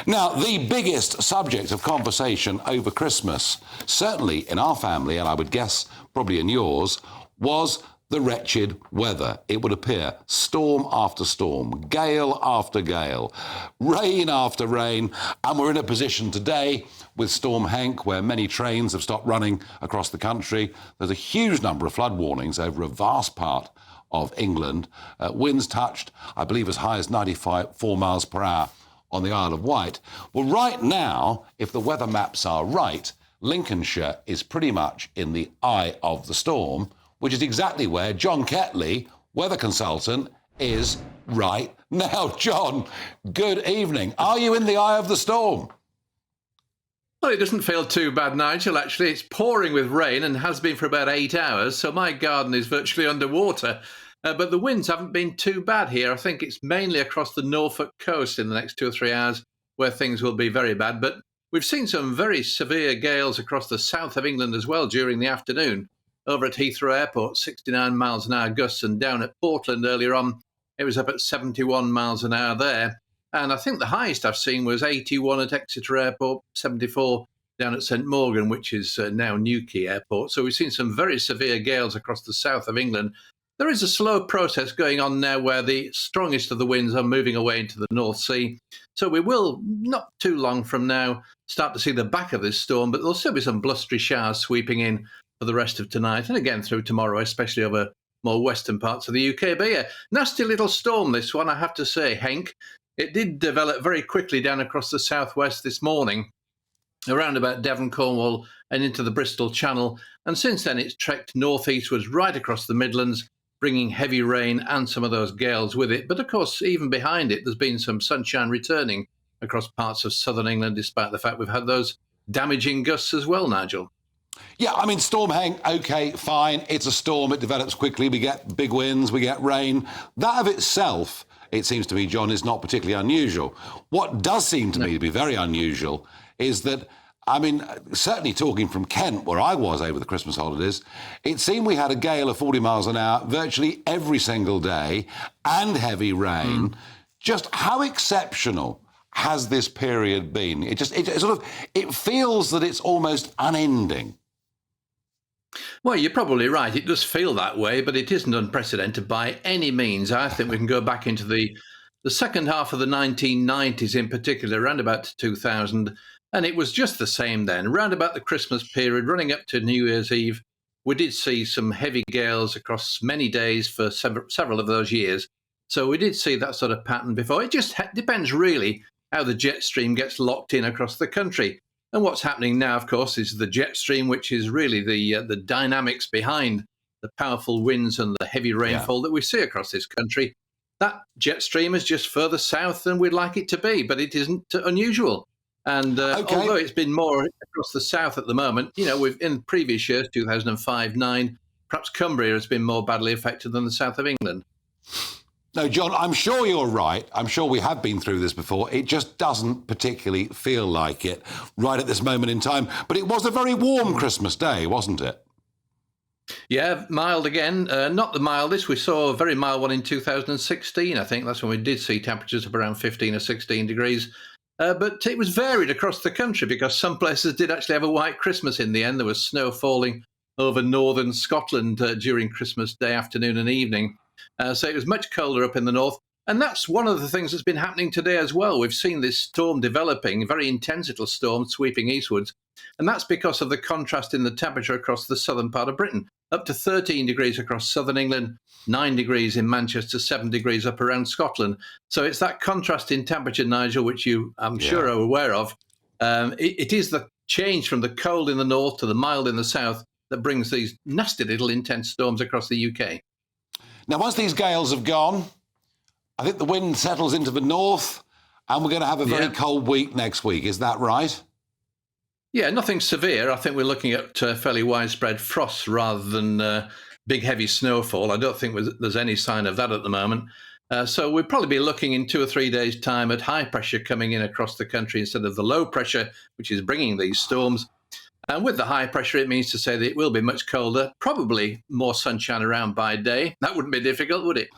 Now, the biggest subject of conversation over Christmas, certainly in our family, and I would guess probably in yours, was the wretched weather. It would appear storm after storm, gale after gale, rain after rain, and we're in a position today with Storm Henk where many trains have stopped running across the country. There's a huge number of flood warnings over a vast part of England. Winds touched, I believe, as high as 94 miles per hour on the Isle of Wight. Well, right now, if the weather maps are right, Lincolnshire is pretty much in the eye of the storm, which is exactly where John Kettley, weather consultant, is right now. John, good evening. Are you in the eye of the storm? Well, it doesn't feel too bad, Nigel, actually. It's pouring with rain and has been for about 8 hours, so my garden is virtually underwater. But the winds haven't been too bad here. I think it's mainly across the Norfolk coast in the next 2 or 3 hours where things will be very bad. But we've seen some very severe gales across the south of England as well during the afternoon. Over at Heathrow Airport, 69 miles an hour gusts, and down at Portland earlier on, it was up at 71 miles an hour there. And I think the highest I've seen was 81 at Exeter Airport, 74 down at St Morgan, which is now Newquay Airport. So we've seen some very severe gales across the south of England. There is a slow process going on now where the strongest of the winds are moving away into the North Sea. So we will, not too long from now, start to see the back of this storm, but there'll still be some blustery showers sweeping in for the rest of tonight and again through tomorrow, especially over more western parts of the UK. But yeah, nasty little storm, this one, I have to say, Henk. It did develop very quickly down across the southwest this morning, around about Devon, Cornwall, and into the Bristol Channel. And since then, it's trekked northeastwards right across the Midlands, bringing heavy rain and some of those gales with it. But of course, even behind it, there's been some sunshine returning across parts of southern England, despite the fact we've had those damaging gusts as well, Nigel. Yeah, I mean, Storm Henk, OK, fine. It's a storm. It develops quickly. We get big winds. We get rain. That of itself, it seems to me, John, is not particularly unusual. What does seem to me to be very unusual is that, I mean, certainly talking from Kent, where I was over the Christmas holidays, it seemed we had a gale of 40 miles an hour virtually every single day and heavy rain. Just how exceptional has this period been? It feels that it's almost unending. Well, you're probably right. It does feel that way, but it isn't unprecedented by any means. I think we can go back into the second half of the 1990s in particular, around about 2000, and it was just the same then. Around about the Christmas period, running up to New Year's Eve, we did see some heavy gales across many days for several of those years. So we did see that sort of pattern before. It just depends really how the jet stream gets locked in across the country. And what's happening now, of course, is the jet stream, which is really the dynamics behind the powerful winds and the heavy rainfall that we see across this country. That jet stream is just further south than we'd like it to be, but it isn't unusual. And although it's been more across the south at the moment, you know, we've in previous years, 2005, 9, perhaps Cumbria has been more badly affected than the south of England. No, John, I'm sure you're right. I'm sure we have been through this before. It just doesn't particularly feel like it right at this moment in time. But it was a very warm Christmas day, wasn't it? Yeah, mild again. Not the mildest. We saw a very mild one in 2016, I think. That's when we did see temperatures of around 15 or 16 degrees. But it was varied across the country because some places did actually have a white Christmas in the end. There was snow falling over northern Scotland during Christmas Day afternoon and evening. So it was much colder up in the north. And that's one of the things that's been happening today as well. We've seen this storm developing, a very intense little storm sweeping eastwards. And that's because of the contrast in the temperature across the southern part of Britain. Up to 13 degrees across southern England, 9 degrees in Manchester, 7 degrees up around Scotland. So it's that contrast in temperature, Nigel, which you, I'm sure, are aware of. It is the change from the cold in the north to the mild in the south that brings these nasty little intense storms across the UK. Now, once these gales have gone, I think the wind settles into the north and we're going to have a very cold week next week. Is that right? Yeah, nothing severe. I think we're looking at fairly widespread frost rather than big, heavy snowfall. I don't think there's any sign of that at the moment. So we'll probably be looking in 2 or 3 days' time at high pressure coming in across the country instead of the low pressure, which is bringing these storms. And with the high pressure, it means to say that it will be much colder, probably more sunshine around by day. That wouldn't be difficult, would it?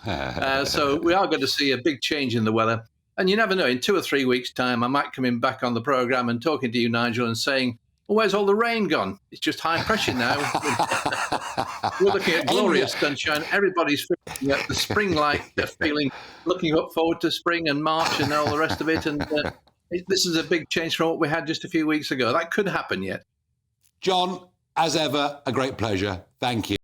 So we are going to see a big change in the weather. And you never know, in 2 or 3 weeks' time, I might come in back on the programme and talking to you, Nigel, and saying, oh, where's all the rain gone? It's just high pressure now. We're looking at glorious sunshine. Everybody's feeling the spring-like feeling, looking up forward to spring and March and all the rest of it. And this is a big change from what we had just a few weeks ago. That could happen yet. John, as ever, a great pleasure. Thank you.